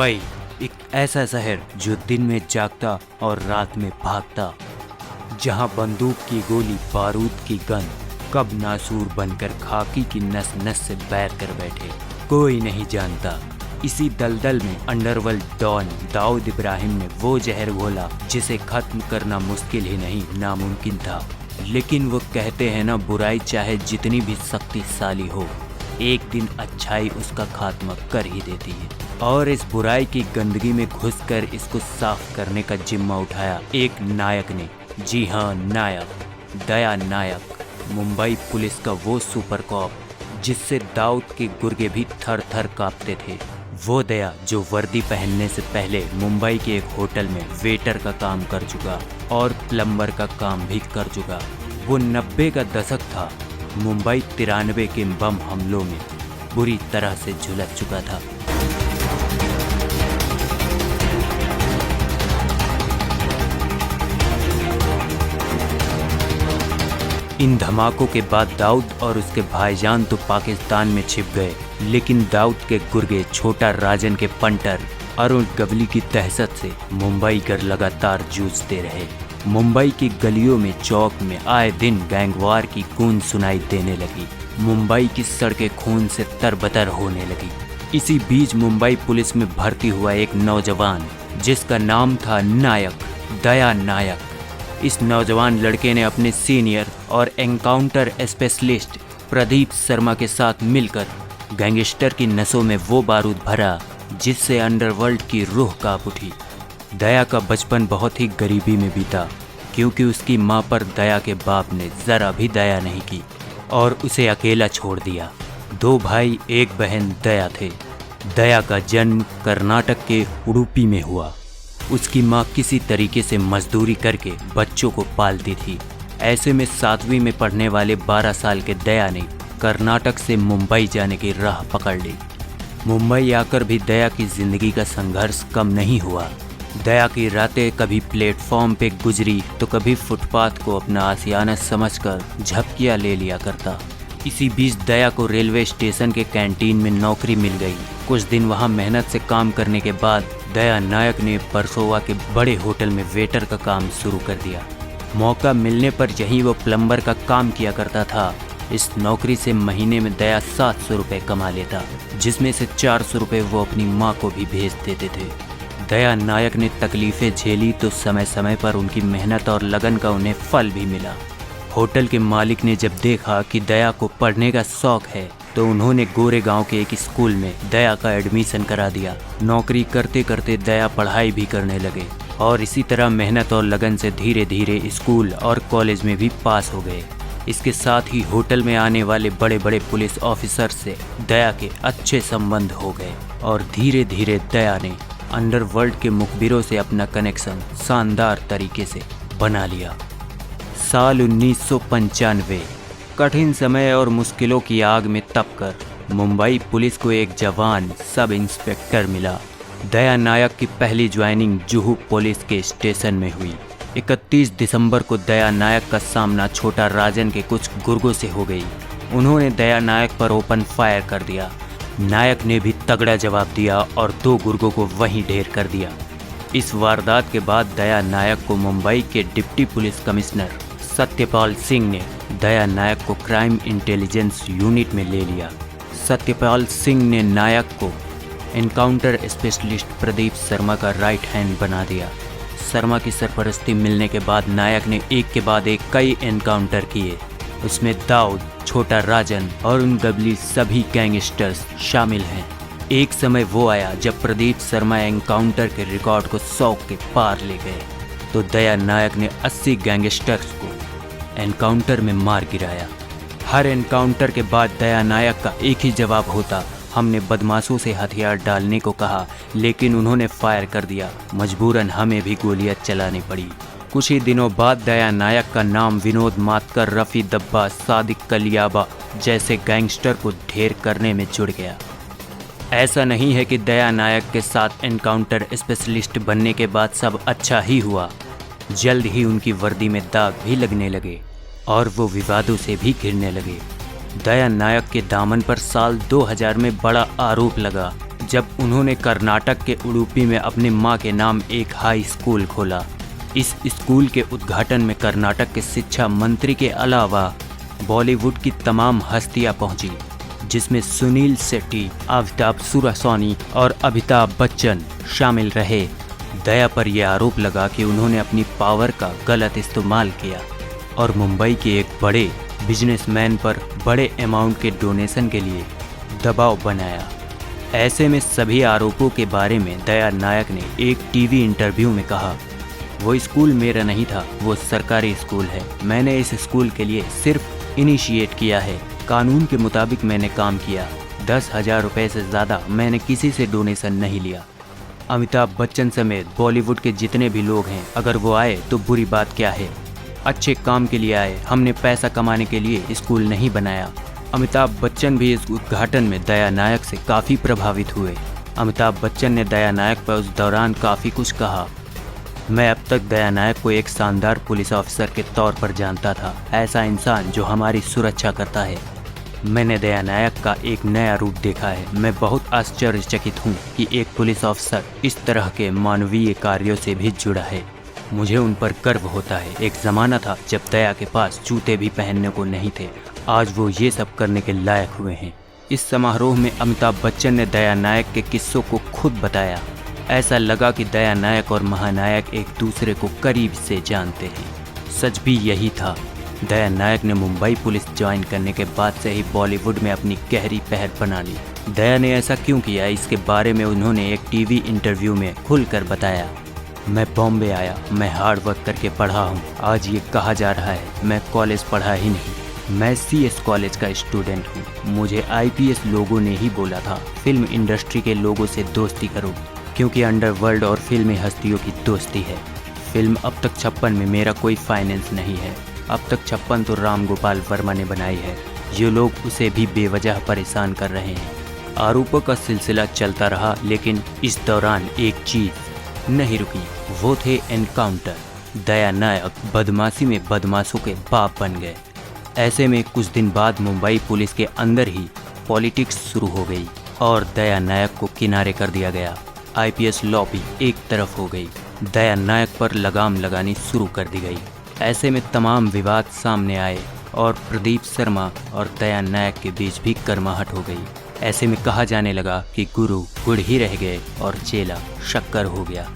मुंबई एक ऐसा शहर जो दिन में जागता और रात में भागता, जहां बंदूक की गोली बारूद की गन कब नासूर बनकर खाकी की नस नस से बैर कर बैठे कोई नहीं जानता। इसी दलदल में अंडरवर्ल्ड डॉन दाऊद इब्राहिम ने वो जहर घोला जिसे खत्म करना मुश्किल ही नहीं नामुमकिन था। लेकिन वो कहते हैं ना, बुराई चाहे जितनी भी शक्तिशाली हो, एक दिन अच्छाई उसका खात्मा कर ही देती है। और इस बुराई की गंदगी में घुसकर इसको साफ करने का जिम्मा उठाया एक नायक ने। जी हाँ, नायक, दया नायक, मुंबई पुलिस का वो सुपर कॉप जिससे दाऊद के गुर्गे भी थर थर कांपते थे। वो दया जो वर्दी पहनने से पहले मुंबई के एक होटल में वेटर का काम कर चुका और प्लम्बर का काम भी कर चुका। वो 90 का दशक था। मुंबई 93 के बम हमलों में बुरी तरह से झुलस चुका था। इन धमाकों के बाद दाऊद और उसके भाईजान तो पाकिस्तान में छिप गए, लेकिन दाऊद के गुर्गे छोटा राजन के पंटर अरुण गवली की दहशत से मुंबई कर लगातार जूझते रहे। मुंबई की गलियों में, चौक में आए दिन गैंगवार की गूंज सुनाई देने लगी। मुंबई की सड़कें खून से तरबतर होने लगी। इसी बीच मुंबई पुलिस में भर्ती हुआ एक नौजवान जिसका नाम था नायक, दया नायक। इस नौजवान लड़के ने अपने सीनियर और एनकाउंटर स्पेशलिस्ट प्रदीप शर्मा के साथ मिलकर गैंगस्टर की नसों में वो बारूद भरा जिससे अंडरवर्ल्ड की रूह कांप उठी। दया का बचपन बहुत ही गरीबी में बीता, क्योंकि उसकी मां पर दया के बाप ने जरा भी दया नहीं की और उसे अकेला छोड़ दिया। 2 भाई 1 बहन दया थे। दया का जन्म कर्नाटक के उडुपी में हुआ। उसकी मां किसी तरीके से मजदूरी करके बच्चों को पालती थी। ऐसे में 7वीं में पढ़ने वाले 12 साल के दया ने कर्नाटक से मुंबई जाने की राह पकड़ ली। मुंबई आकर भी दया की जिंदगी का संघर्ष कम नहीं हुआ। दया की रातें कभी प्लेटफॉर्म पे गुजरी तो कभी फुटपाथ को अपना आशियाना समझकर झपकियां ले लिया करता। इसी बीच दया को रेलवे स्टेशन के कैंटीन में नौकरी मिल गई। कुछ दिन वहां मेहनत से काम करने के बाद दया नायक ने परसोवा के बड़े होटल में वेटर का काम शुरू कर दिया। मौका मिलने पर यहीं वो प्लम्बर का काम किया करता था। इस नौकरी से महीने में दया 700 रुपये कमा लेता, जिसमें से 400 रुपये वो अपनी माँ को भी भेज देते थे। दया नायक ने तकलीफें झेली तो समय समय पर उनकी मेहनत और लगन का उन्हें फल भी मिला। होटल के मालिक ने जब देखा कि दया को पढ़ने का शौक है तो उन्होंने गोरेगांव के एक स्कूल में दया का एडमिशन करा दिया। नौकरी करते करते दया पढ़ाई भी करने लगे और इसी तरह मेहनत और लगन से धीरे धीरे स्कूल और कॉलेज में भी पास हो गए। इसके साथ ही होटल में आने वाले बड़े बड़े पुलिस ऑफिसर से दया के अच्छे संबंध हो गए और धीरे धीरे दया ने अंडरवर्ल्ड के मुखबिरों से अपना कनेक्शन शानदार तरीके से बना लिया। साल 1995 कठिन समय और मुश्किलों की आग में तपकर मुंबई पुलिस को एक जवान सब इंस्पेक्टर मिला। दया नायक की पहली ज्वाइनिंग जुहू पुलिस के स्टेशन में हुई। 31 दिसंबर को दया नायक का सामना छोटा राजन के कुछ गुर्गों से हो गई। उन्होंने दया नायक पर ओपन फायर कर दिया। नायक ने भी तगड़ा जवाब दिया और 2 गुर्गों को वहीं ढेर कर दिया। इस वारदात के बाद दया नायक को मुंबई के deputy police commissioner Satyapal Singh ने दया नायक को क्राइम इंटेलिजेंस यूनिट में ले लिया। सत्यपाल सिंह ने नायक को एनकाउंटर स्पेशलिस्ट प्रदीप शर्मा का राइट हैंड बना दिया। शर्मा की सरपरस्ती मिलने के बाद नायक ने एक के बाद एक कई एनकाउंटर किए। उसमें दाऊद, छोटा राजन और उन गबली सभी गैंगस्टर्स शामिल हैं। एक समय वो आया जब प्रदीप शर्मा एनकाउंटर के रिकॉर्ड को 100 के पार ले गए तो दया नायक ने 80 गैंगस्टर्स को एनकाउंटर में मार गिराया। हर एनकाउंटर के बाद दया नायक का एक ही जवाब होता, हमने बदमाशों से हथियार डालने को कहा लेकिन उन्होंने फायर कर दिया। मजबूरन हमें भी गोलियां चलानी पड़ी। कुछ ही दिनों बाद दया नायक का नाम विनोद मातकर, रफ़ी दब्बा, सादिक कलियाबा जैसे गैंगस्टर को ढेर करने में जुड़ गया। ऐसा नहीं है कि दया नायक के साथ एनकाउंटर स्पेशलिस्ट बनने के बाद सब अच्छा ही हुआ। जल्द ही उनकी वर्दी में दाग भी लगने लगे और वो विवादों से भी घिरने लगे। दया नायक के दामन पर साल 2000 में बड़ा आरोप लगा जब उन्होंने कर्नाटक के उडुपी में अपनी मां के नाम एक हाई स्कूल खोला। इस स्कूल के उद्घाटन में कर्नाटक के शिक्षा मंत्री के अलावा बॉलीवुड की तमाम हस्तियां पहुंची, जिसमें सुनील शेट्टी, आफताब सुरासानी और अमिताभ बच्चन शामिल रहे। दया पर यह आरोप लगा कि उन्होंने अपनी पावर का गलत इस्तेमाल किया और मुंबई के एक बड़े बिजनेसमैन पर बड़े अमाउंट के डोनेशन के लिए दबाव बनाया। ऐसे में सभी आरोपों के बारे में दया नायक ने एक टीवी इंटरव्यू में कहा, वो स्कूल मेरा नहीं था, वो सरकारी स्कूल है। मैंने इस स्कूल के लिए सिर्फ इनिशिएट किया है। कानून के मुताबिक मैंने काम किया। 10,000 रुपये से ज़्यादा मैंने किसी से डोनेशन नहीं लिया। अमिताभ बच्चन समेत बॉलीवुड के जितने भी लोग हैं, अगर वो आए तो बुरी बात क्या है? अच्छे काम के लिए आए, हमने पैसा कमाने के लिए स्कूल नहीं बनाया। अमिताभ बच्चन भी इस उद्घाटन में दया नायक से काफ़ी प्रभावित हुए। अमिताभ बच्चन ने दया नायक पर उस दौरान काफ़ी कुछ कहा। मैं अब तक दया नायक को एक शानदार पुलिस ऑफिसर के तौर पर जानता था, ऐसा इंसान जो हमारी सुरक्षा करता है। मैंने दया नायक का एक नया रूप देखा है। मैं बहुत आश्चर्यचकित हूँ कि एक पुलिस ऑफिसर इस तरह के मानवीय कार्यों से भी जुड़ा है। मुझे उन पर गर्व होता है। एक ज़माना था जब दया के पास जूते भी पहनने को नहीं थे, आज वो ये सब करने के लायक हुए हैं। इस समारोह में अमिताभ बच्चन ने दया नायक के किस्सों को खुद बताया। ऐसा लगा कि दया नायक और महानायक एक दूसरे को करीब से जानते हैं। सच भी यही था। दया नायक ने मुंबई पुलिस ज्वाइन करने के बाद से ही बॉलीवुड में अपनी गहरी पहर बना ली। दया ने ऐसा क्यों किया, इसके बारे में उन्होंने एक टीवी इंटरव्यू में खुलकर बताया। मैं बॉम्बे आया, मैं हार्ड वर्क करके पढ़ा हूँ। आज ये कहा जा रहा है मैं कॉलेज पढ़ा ही नहीं, मैं CS कॉलेज का स्टूडेंट हूँ। मुझे IPS लोगों ने ही बोला था फिल्म इंडस्ट्री के लोगों से दोस्ती करो, क्योंकि अंडरवर्ल्ड और फिल्मी हस्तियों की दोस्ती है। फिल्म अब तक 56 में मेरा कोई फाइनेंस नहीं है। अब तक 56 तो राम गोपाल वर्मा ने बनाई है। ये लोग उसे भी बेवजह परेशान कर रहे हैं। आरोपों का सिलसिला चलता रहा, लेकिन इस दौरान एक चीज़ नहीं रुकी, वो थे एनकाउंटर। दया नायक बदमाशी में बदमाशों के बाप बन गए। ऐसे में कुछ दिन बाद मुंबई पुलिस के अंदर ही पॉलिटिक्स शुरू हो गई और दया नायक को किनारे कर दिया गया। IPS लॉबी एक तरफ हो गई। दया नायक पर लगाम लगानी शुरू कर दी गई। ऐसे में तमाम विवाद सामने आए और प्रदीप शर्मा और दया नायक के बीच भी गर्माहट हो गई। ऐसे में कहा जाने लगा कि गुरु गुड़ ही रह गए और चेला शक्कर हो गया।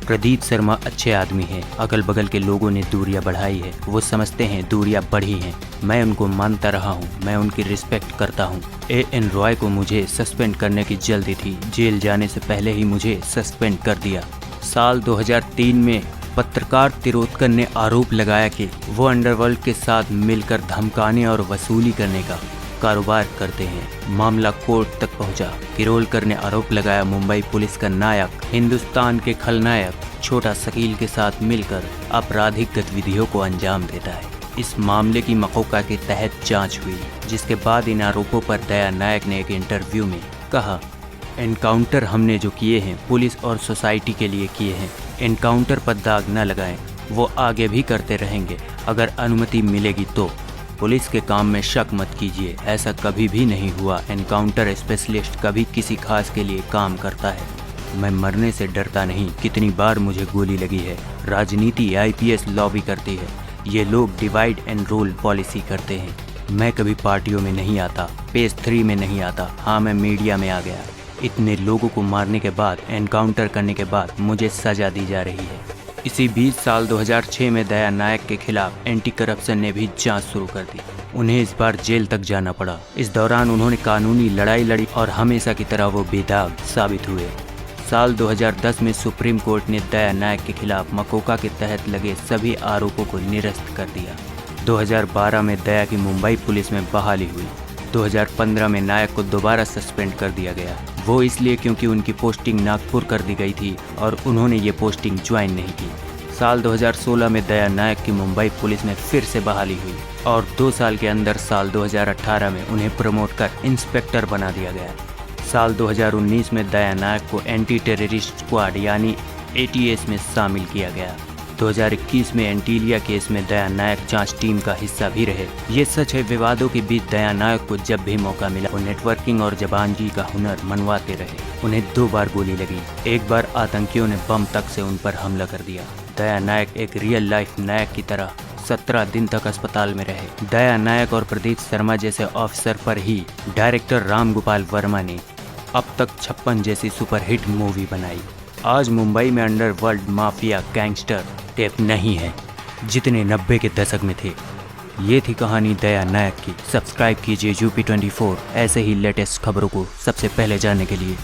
प्रदीप शर्मा अच्छे आदमी हैं, अगल बगल के लोगों ने दूरियां बढ़ाई है, वो समझते हैं दूरियां बढ़ी हैं। मैं उनको मानता रहा हूँ, मैं उनकी रिस्पेक्ट करता हूँ। AN रॉय को मुझे सस्पेंड करने की जल्दी थी, जेल जाने से पहले ही मुझे सस्पेंड कर दिया। साल 2003 में पत्रकार तिरोत्कर ने आरोप लगाया कि वो अंडरवर्ल्ड के साथ मिलकर धमकाने और वसूली करने का कारोबार करते हैं। मामला कोर्ट तक पहुंचा। किरोलकर ने आरोप लगाया मुंबई पुलिस का नायक हिंदुस्तान के खलनायक छोटा शकील के साथ मिलकर आपराधिक गतिविधियों को अंजाम देता है। इस मामले की मकोका के तहत जांच हुई, जिसके बाद इन आरोपों पर दया नायक ने एक इंटरव्यू में कहा, एनकाउंटर हमने जो किए हैं पुलिस और सोसाइटी के लिए किए हैं। एनकाउंटर पर दाग न लगाएं, वो आगे भी करते रहेंगे। अगर अनुमति मिलेगी तो पुलिस के काम में शक मत कीजिए, ऐसा कभी भी नहीं हुआ। एनकाउंटर स्पेशलिस्ट कभी किसी खास के लिए काम करता है। मैं मरने से डरता नहीं, कितनी बार मुझे गोली लगी है। राजनीति IPS लॉबी करती है, ये लोग डिवाइड एंड रूल पॉलिसी करते हैं। मैं कभी पार्टियों में नहीं आता, पेज 3 में नहीं आता। हाँ, मैं मीडिया में आ गया। इतने लोगों को मारने के बाद, एनकाउंटर करने के बाद मुझे सजा दी जा रही है। इसी बीच साल 2006 में दया नायक के खिलाफ एंटी करप्शन ने भी जांच शुरू कर दी। उन्हें इस बार जेल तक जाना पड़ा। इस दौरान उन्होंने कानूनी लड़ाई लड़ी और हमेशा की तरह वो बेदाग साबित हुए। साल 2010 में सुप्रीम कोर्ट ने दया नायक के खिलाफ मकोका के तहत लगे सभी आरोपों को निरस्त कर दिया। 2012 में दया की मुंबई पुलिस में बहाली हुई। 2015 में नायक को दोबारा सस्पेंड कर दिया गया, वो इसलिए क्योंकि उनकी पोस्टिंग नागपुर कर दी गई थी और उन्होंने ये पोस्टिंग ज्वाइन नहीं की। साल 2016 में दया नायक की मुंबई पुलिस में फिर से बहाली हुई और 2 साल के अंदर साल 2018 में उन्हें प्रमोट कर इंस्पेक्टर बना दिया गया। साल 2019 में दया नायक को एंटी टेररिस्ट स्क्वाड यानी ATS में शामिल किया गया। 2021 में एंटीलिया केस में दया नायक जांच टीम का हिस्सा भी रहे। ये सच है, विवादों के बीच दया नायक को जब भी मौका मिला वो नेटवर्किंग और जबानगी का हुनर मनवाते रहे। उन्हें 2 बार गोली लगी, एक बार आतंकियों ने बम तक से उन पर हमला कर दिया। दया नायक एक रियल लाइफ नायक की तरह 17 दिन तक अस्पताल में रहे। दया नायक और प्रदीप शर्मा जैसे ऑफिसर पर ही डायरेक्टर राम गोपाल वर्मा ने अब तक 56 जैसी सुपरहिट मूवी बनाई। आज मुंबई में अंडरवर्ल्ड माफिया गैंगस्टर टेप नहीं है जितने 90 के दशक में थे। ये थी कहानी दया नायक की। सब्सक्राइब कीजिए UP24 ऐसे ही लेटेस्ट खबरों को सबसे पहले जानने के लिए।